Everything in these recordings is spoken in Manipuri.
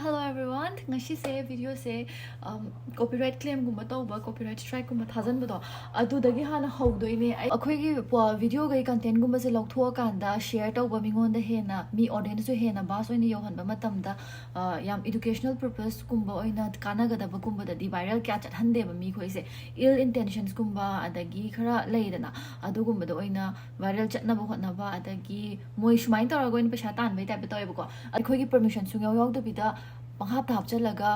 hello everyone. ngasise video se copyright claim gumba tawba copyright strike gumba thajan bado adu dagi hana howdoine akhoi gi video gai content gumba se loktho kanda share tawba mingon da hena mi audience so hena ba so ni yohan ba matam da yam educational purpose gumba oina kana ga da ba gumba da di viral kya chat hande ba mi khoi se ill intentions gumba adagi khara leidana adu gumba da oina viral chat na ba hotna ba adagi moi shmain tawra goin pesha tan bai type toy ba ko akhoi gi permission su yaw yaw da bida panghap thap chalaga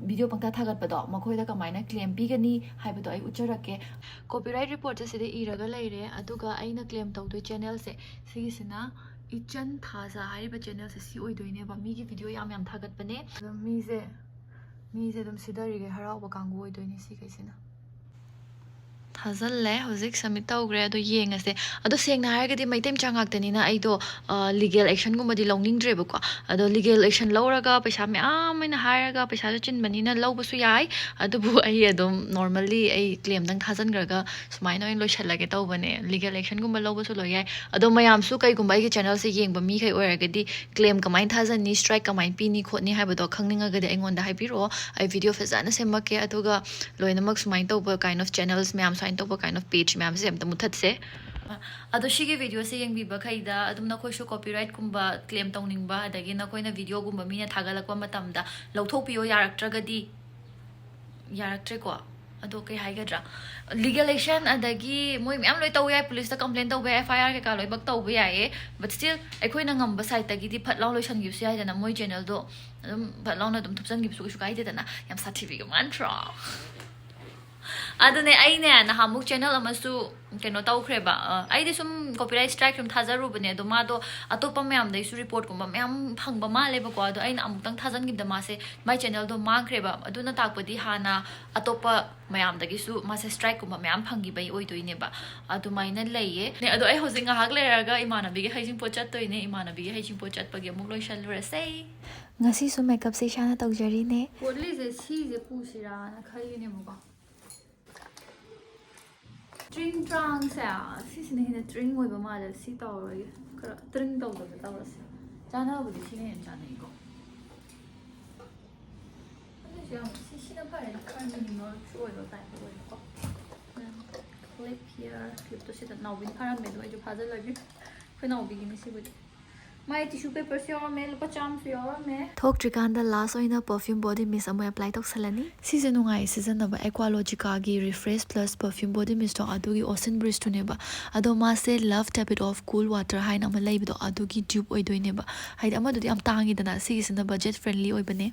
video pangta thagat bado makhoi da kamaina claim pigani haibado ai ucharake copyright report se de iraga leire aduga aina claim tawdo channel se sigisina ichan thaza haiba channel se si oidoine ba mi gi video yam yam thagat bane mi se dum sidari ge harau ba kangu oidoine si kaisina Hazal Hosik Samita Grado Yangase, Ado saying Nagadi, my time Changatanina, Ido legal action Gumadi longing drebuka, Ado legal action Lauraga, Peshame Am and Haraga, Peshalachin, Manina, Lobusui, Adobu Ayadum, normally a claim than Hazan Graga, Smino in Lucia like it over legal action Gumba Lobusuloya, Ado Mayam Suka Gumbai channel saying, but Mika or Agadi claim Kamai Hazan, ni strike a mine pini, Kotni Habado, Kanging Agadi on the Hypiro, I video for Zana Semake, Atoga, Loinamax Mind over kind of channels, Mam. Kind of page ma'am se amta muthatse ado shige video se yang biba khaida adum na khoi sho copyright kumba claim tawning ba adagi na koina video gumba mina thagalakwa matamda lauthok piyo yaraktragadi yaraktre ko ado kai haigadra legal action adagi moi myam loi taw yai police ta complaint taw ba FIR ke ka loi bak taw ba yai but still ekoi na ngamba site tagi di phat law loi san gi sia jana moi channel do phat law na dum thupsan gi su kai de dana yam certificate mantra adune aine na hamuk channel amasu keno taw khreba ai de sum copyright strike sum thajaru bane do ma do atopa myam dai su report ko myam phangba ma leba ko do aina amuk tang thajan gi da ma se my channel do mang khreba aduna takpadi hana atopa myam dagi su ma se strike ko myam phangi bai oi doine ba adu maina leiye ne ado ai hojing hak leraga imana bi ge heijingpot chat toine imana bi ge heijingpot chat pagi amuk loi salurae ngasi su makeup se shana tawjari ne podli je si je pusira na khali ne mo string trang sa si sine hina string oi ba ma la si taw ro kara string taw da taw ra si jana bu di sine en jana iko ane ja si na pa re kan ni no choi ro tai ro ko clip here clip to sit now bin param me do ju phajal lagi phoi now begin si bu my tissue paper se or me lupa cham se or me thok trikanda last oina perfume body mist amoy apply tok salani season ngai season aba Aqualogica gi refresh plus perfume body mist to adugi ocean breeze to neba ado ma se love tap it off cool water haina ama leibido adugi tube oi doineba haid ama dudi am tangi dana season budget friendly oi bane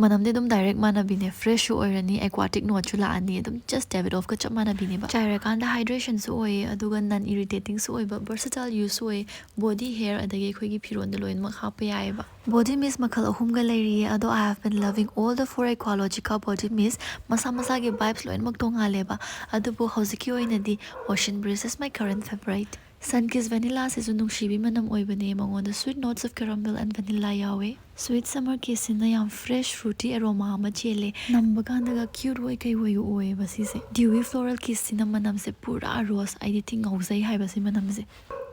manam de dum direct mana bine fresh oirani aquatic no chula ani dum just tap it off ka chap mana bine ba chaira kanda hydration so oi aduga non irritating so oi ba versatile use oi body hair adagi khoi gi phiron de loin mak hapa yai ba body mist makhal ahum ga leiri ado I have been loving all the four Aqualogica body mist masa ge vibes loin mak tonga leba adubu hoziki oina di ocean breeze is my current favorite Sunkissed vanilla is nungsibi manam oibane mangon the sweet notes of caramel and vanilla yawe sweet summer kiss in yam fresh fruity aroma ama chele nambaganda ga cute way kai way oe basi se dewy floral kiss in manam se pura rose I think ngauzai hai basi manam se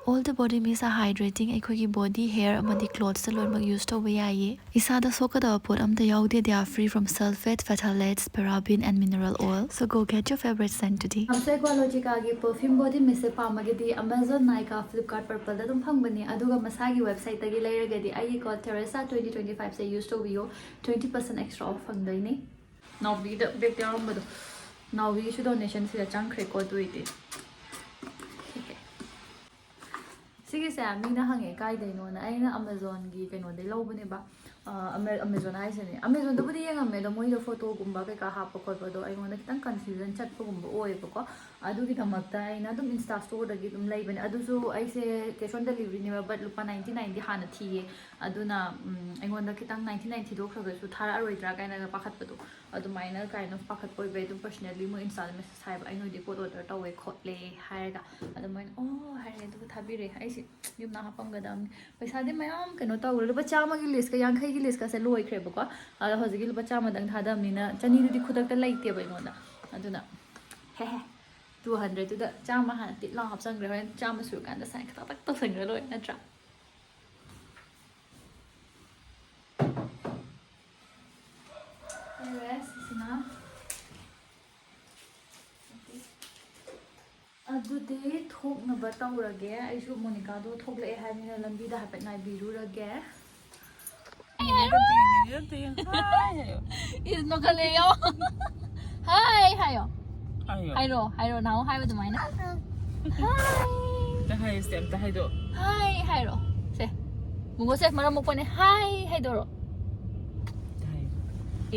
all the body mist are hydrating ekhoi body hair amadi clothes the loin use to we ai isada sokada pot am the yaude they are free from sulfate phthalates paraben and mineral oil so go get your favorite scent today Aqualogica gi perfume body mist se pamage di Amazon Nykaa Flipkart Purple da dum phangbani aduga masagi website tagi leiraga di ai ko Teresa 2025 se use to video 20% extra off phangdaini now we the big down but now we should donation se chang khre ko do ite Sige sa mina hange kai dai no na aina Amazon gi keno dai lo bane ba Amazon ai se ne Amazon do budi yang me do moi do photo gumba kai ka ha pa ko do ai ngona kitang confusion chat pa gumba oi pa ko adu gi tamakta aina dum Insta store da gi dum lai bane adu su ai se cash on delivery ni ba but lupa 1990 hana thi aduna ai ngona kitang 1990 do khra su thara aroi dra kai na pakhat pa do adu minor kind of pakhat poi be dum personally mo install message hai ba ai no di ko order ta we khot le hai ga adu mai oh hai du thabi re ai yum na hapam ga dam paisa de mayam keno ta ur lupa chama gi list ka yang khai gi list ka se loi khre ba ko ala hoji gi lupa chama dang thadam ni na chani du di khudak ta lai te ba ngona aduna he 200 to the chama han tit long hap sang re chama su kan da sai ka tak to sang re loi na tra ꯑꯗꯨꯗꯤ ꯊꯣꯛꯅꯕ ꯇꯧꯔꯒꯦ ꯑꯩꯁꯨ ꯃꯣꯅꯤꯀꯥꯗꯣ ꯊꯣꯛꯂꯛꯑꯦ ꯍꯥꯏꯕꯅꯤꯅ ꯂꯝꯕꯤꯗ ꯍꯥꯏꯐꯦꯠ ꯉꯥꯏꯕꯤꯔꯨꯔꯒꯦ ꯅꯣꯛꯈꯠꯂꯦ ꯌꯣ ꯍꯥꯏ ꯍꯥꯏꯌꯣ ꯍꯥꯏꯔꯣ ꯅꯍꯥꯟ ꯍꯥꯏꯕ ꯑꯗꯨꯃꯥꯏꯅ ꯍꯥꯏ ꯍꯥꯏꯔꯣ ꯁꯦ ꯃꯨꯡꯒꯣꯁꯦ ꯃꯔꯝ ꯃꯣꯛꯄꯅꯦ ꯍꯥꯏ ꯍꯥꯏꯗꯣꯔꯣ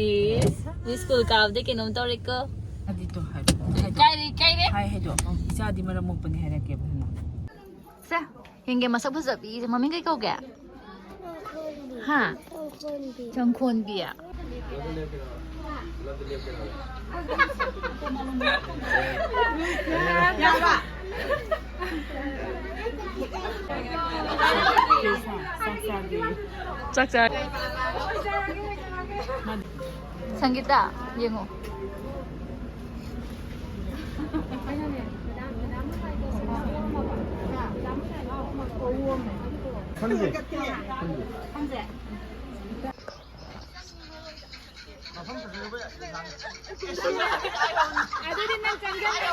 ꯏꯁ ꯁ꯭ꯀꯨꯜ ꯀꯥꯕꯗ ꯀꯩꯅꯣꯝ ꯇꯧꯔꯦꯀꯣ ꯀꯥꯏꯔꯦ ꯍꯥꯏꯗꯣ ꯏꯆꯥꯗꯤ ꯃꯔꯝ ꯃꯣꯛꯄꯅꯤ ꯍꯥꯏꯔꯛꯀꯦꯕ ꯁꯦ ꯌꯦꯡꯒꯦ ꯃꯁꯛ ꯐꯖꯕꯤ ꯃꯃꯤꯡ ꯀꯩ ꯀꯧꯒꯦ ꯍꯥ ꯆꯪꯈꯣꯟꯕꯤ ꯆꯥꯛ ꯆꯥꯔꯦ ꯁꯪꯒꯤꯇꯥ ꯌꯦꯡꯉꯣ ꯑꯗꯨꯗꯤ ꯅꯪ ꯆꯪꯖꯜꯂꯣ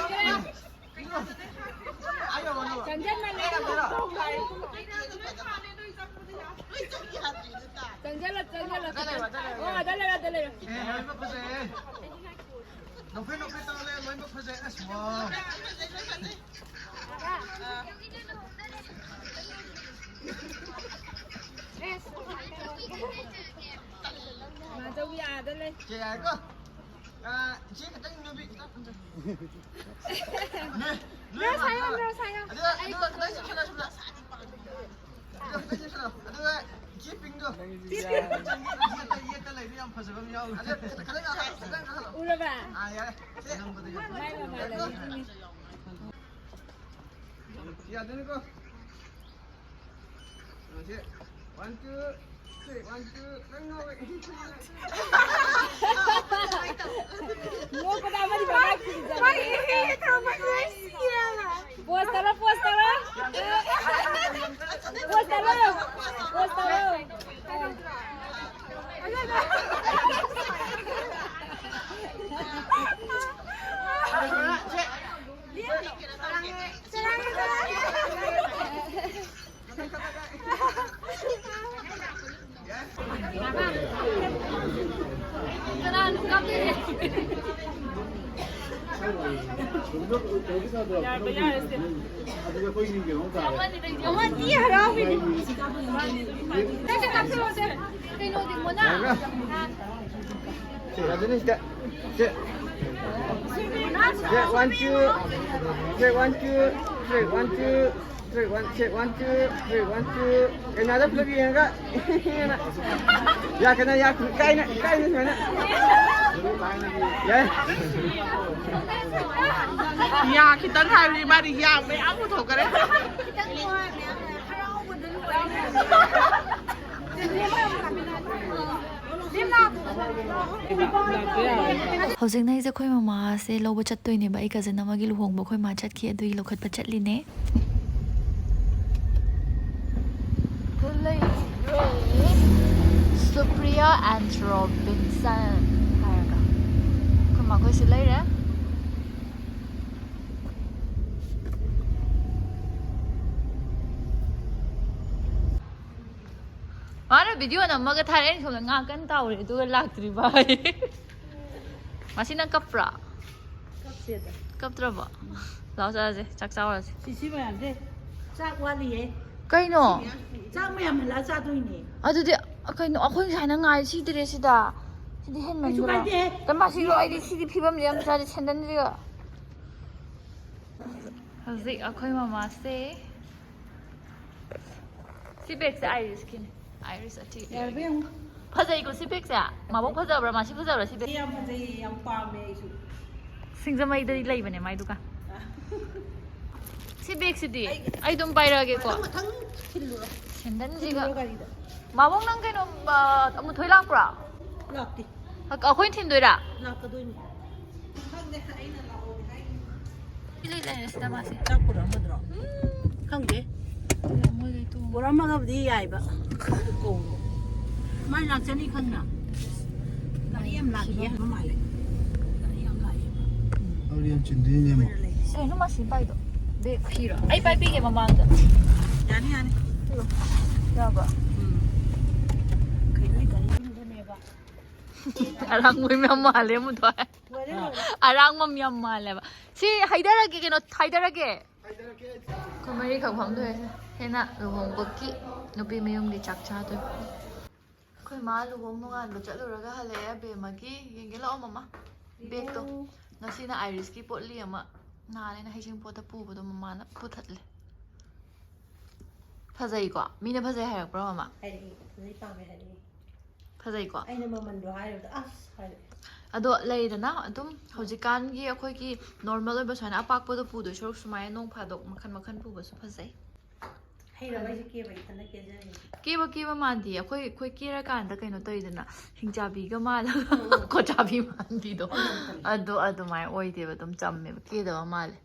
야 khitang 하니 말이 야 왜 아무도 그래 ꯍꯧꯖꯤꯛꯅ ꯑꯩꯁꯦ ꯑꯩꯈꯣꯏ ꯃꯃꯥꯁꯦ ꯂꯧꯕ ꯆꯠꯇꯣꯏꯅꯦꯕ ꯑꯩ ꯀꯖꯟ ꯑꯃꯒꯤ ꯂꯨꯍꯣꯡꯕ ꯑꯩꯈꯣꯏ ꯃꯥ ꯆꯠꯈꯤ ꯑꯗꯨꯒꯤ ꯂꯧꯈꯠꯄ ꯆꯠꯂꯤꯅꯦ Supriya and Robinson ꯍꯥꯏꯔꯒ ꯑꯩꯈꯣꯏ ꯃꯈꯣꯏꯁꯨ ꯂꯩꯔꯦ ꯃꯥꯅ ꯚꯤꯗꯤꯑꯣ ꯅꯝꯃꯒ ꯊꯥꯔꯛꯑꯦ ꯁꯣꯝꯗ ꯉꯥ ꯀꯟꯅ ꯇꯥꯎꯔꯦ ꯑꯗꯨꯒ ꯂꯥꯛꯇ꯭ꯔꯤꯕ ꯃꯁꯤꯅ ꯀꯞꯄ꯭ꯔꯥ ꯀꯞꯇ꯭ꯔꯕꯣ ꯂꯥꯎ ꯆꯠꯂꯁꯦ ꯆꯥꯛ ꯆꯥꯎꯔꯁꯦ ꯁꯤꯁꯤ ꯃꯌꯥꯝꯁꯦ ꯆꯥꯛ ꯋꯥꯠꯂꯤꯌꯦ ꯀꯩꯅꯣ ꯆꯥꯛ ꯃꯌꯥꯝ ꯍꯜꯂꯛꯑ ꯆꯥꯗꯣꯏꯅꯦ ꯑꯗꯨꯗꯤ ꯀꯩꯅꯣ ꯑꯩꯈꯣꯏ ꯉꯁꯥꯏꯅ ꯉꯥꯏ ꯁꯤꯗ꯭ꯔꯦ ꯁꯤꯗ ꯁꯤꯗꯤ ꯍꯦꯟꯃꯟꯗ꯭ꯔꯣ ꯀꯃꯥꯏꯅ ꯑꯩꯗꯤ ꯁꯤꯗꯤ ꯐꯤꯕꯝꯗꯤ ꯌꯥꯝ ꯆꯥꯗꯦ ꯁꯦꯟꯗꯟꯁꯤꯒ ꯍꯧꯖꯤꯛ ꯑꯩꯈꯣꯏ ꯃꯃꯥꯁꯦ ꯁꯤ ꯕꯦꯒꯁꯦ ꯑꯥꯏꯔꯤꯁꯀꯤꯅꯦ ꯑꯥꯏꯔꯤꯁ ꯑꯇꯤ ꯐꯖꯩꯀꯣ ꯁꯤ ꯕꯦꯒꯁꯦ ꯃꯕꯨꯛ ꯐꯖꯕ꯭ꯔꯥ ꯃꯥꯁꯤ ꯐꯖꯕ꯭ꯔꯥ ꯁꯤ ꯕꯦꯒ ꯌꯥꯝ ꯐꯖꯩ ꯌꯥꯝ ꯄꯥꯝꯃꯦ ꯑꯩꯁꯨ ꯁꯤꯡꯖꯃꯩꯗꯗꯤ ꯂꯩꯕꯅꯦ ꯃꯥꯏ ꯗꯨꯀꯥꯟ ꯁꯤ ꯕꯦꯒꯁꯤꯗꯤ ꯑꯩ ꯑꯗꯨꯝ ꯄꯥꯏꯔꯛꯑꯒꯦꯀꯣ ꯃꯊꯪ ꯊꯤꯜꯂꯨꯔꯣ ꯁꯦꯟꯗꯟꯁꯤꯒ ꯒꯥꯔꯤꯗ ꯃꯥꯕꯣꯛ ꯅꯪ ꯀꯩꯅꯣ ꯑꯃꯨꯊꯣꯏ ꯂꯥꯛꯄ꯭ꯔꯣ ꯂꯥꯛꯇꯦ ꯑꯩꯈꯣꯏꯅ ꯊꯤꯟꯗꯣꯏꯔꯥ ꯂꯥꯛꯀꯗꯣꯏꯅꯤ ꯈꯪꯗꯦ ꯑꯩꯅ ꯂꯥꯛꯑꯣ ꯍꯥꯏ ꯂꯩꯔꯦ ꯁꯤꯗ ꯃꯥꯁꯦ ꯆꯥꯛ ꯄꯨꯔꯛꯑꯝꯃꯗ꯭ꯔꯣ ꯈꯪꯗꯦ ꯄꯨꯔꯛꯑꯝꯃꯒꯕꯨꯗꯤ ꯌꯥꯏꯕ ꯃꯥꯏ ꯂꯥꯛꯆꯅꯤ ꯈꯪꯅ ꯒꯥꯔꯤ ꯌꯥꯝ ꯂꯥꯛꯈꯤꯌꯦ ꯍꯥꯏꯕ ꯃꯥꯜꯂꯦ ꯒꯥꯔꯤ ꯌꯥꯝ ꯂꯥꯛꯑꯦꯕ ꯌꯥꯝ ꯆꯤꯟꯗꯣꯏꯅꯦ ꯀꯩꯅꯣ ꯃꯥꯁꯤ ꯄꯥꯏꯗꯣ ꯕꯦꯛ ꯐꯤꯔꯣ ꯑꯩ ꯄꯥꯏꯕꯤꯒꯦ ꯃꯃꯥꯡꯗ Yani yani. ꯌꯥꯕ Kaya ganyan ꯑꯔꯥꯡꯕ ꯃꯌꯥꯝ ꯃꯥꯜꯂꯦ ꯑꯃꯨꯛꯗꯣ ꯑꯔꯥꯡꯕ ꯌꯥꯝ ꯃꯥꯜꯂꯦꯕ ꯁꯤ ꯍꯥꯏꯗꯔꯒꯦ ꯀꯩꯅꯣ ꯍꯥꯏꯗꯔꯒꯦ ꯑꯩꯈꯣꯏ ꯃꯔꯤꯈꯛ ꯐꯝꯗꯣꯏꯁꯦ ꯍꯦꯟꯅ ꯂꯨꯍꯣꯡꯕꯒꯤ ꯅꯨꯄꯤ ꯃꯌꯨꯝꯒꯤ ꯆꯥꯛ ꯆꯥꯗꯣꯏꯕ ꯑꯩꯈꯣꯏ ꯃꯥ ꯂꯨꯍꯣꯡ ꯅꯣꯡꯉꯥꯟꯕ ꯆꯠꯂꯨꯔꯒ ꯍꯜꯂꯛꯑꯦ ꯕꯦꯝꯃꯒꯤ ꯌꯦꯡꯒꯦ ꯂꯥꯛꯑꯣ ꯃꯃꯥ ꯕꯦꯒꯇꯣ ꯉꯁꯤꯅ ꯑꯥꯏꯔꯤꯁꯀꯤ ꯄꯣꯠꯂꯤ ꯑꯃ ꯅꯍꯥꯟ ꯍꯩꯖꯤꯡꯄꯣꯠꯇ ꯄꯨꯕꯗꯣ ꯃꯃꯥꯅ ꯄꯨꯊꯠꯂꯦ ꯐꯖꯩꯀꯣ ꯃꯤꯅ ꯐꯖꯩ ꯍꯥꯏꯔꯛꯄ꯭ꯔꯣ ꯃꯃꯥ ꯐꯖꯩꯀꯣ ꯑꯩꯅ ꯃꯃꯟꯗꯣ ꯍꯥꯏꯔꯕꯗ ꯑꯁ ꯍꯥꯏꯔꯛꯑꯦ ꯑꯗꯣ ꯂꯩꯗꯅ ꯑꯗꯨꯝ ꯍꯧꯖꯤꯛꯀꯥꯟꯒꯤ ꯑꯩꯈꯣꯏꯒꯤ ꯅꯣꯔꯃꯦꯜ ꯑꯣꯏꯕ ꯁꯨꯃꯥꯏꯅ ꯑꯄꯥꯛꯄꯗꯣ ꯄꯨꯗꯣꯏ ꯁꯔꯨꯛ ꯁꯨꯃꯥꯏꯅ ꯅꯣꯡ ꯐꯥꯗꯣꯛ ꯃꯈꯟ ꯃꯈꯟ ꯄꯨꯕꯁꯨ ꯐꯖꯩ ꯍꯩꯔꯕ ꯑꯩꯁꯦ ꯀꯦꯕ ꯏꯊꯟꯗ ꯀꯦꯖꯔꯤ ꯀꯦꯕ ꯃꯥꯟꯗꯤ ꯑꯩꯈꯣꯏ ꯀꯦꯔꯀꯥꯟꯗ ꯀꯩꯅꯣ ꯇꯧꯋꯤꯗꯅ ꯍꯤꯡꯆꯥꯕꯤꯒ ꯃꯥꯜꯂꯒ ꯀꯣꯆꯥꯕꯤ ꯃꯥꯟꯕꯤꯗꯣ ꯑꯗꯣ ꯑꯗꯨꯃꯥꯏꯅ ꯑꯣꯏꯗꯦꯕ ꯑꯗꯨꯝ ꯆꯝꯃꯦꯕ ꯀꯦꯗꯕ ꯃꯥꯜꯂꯦ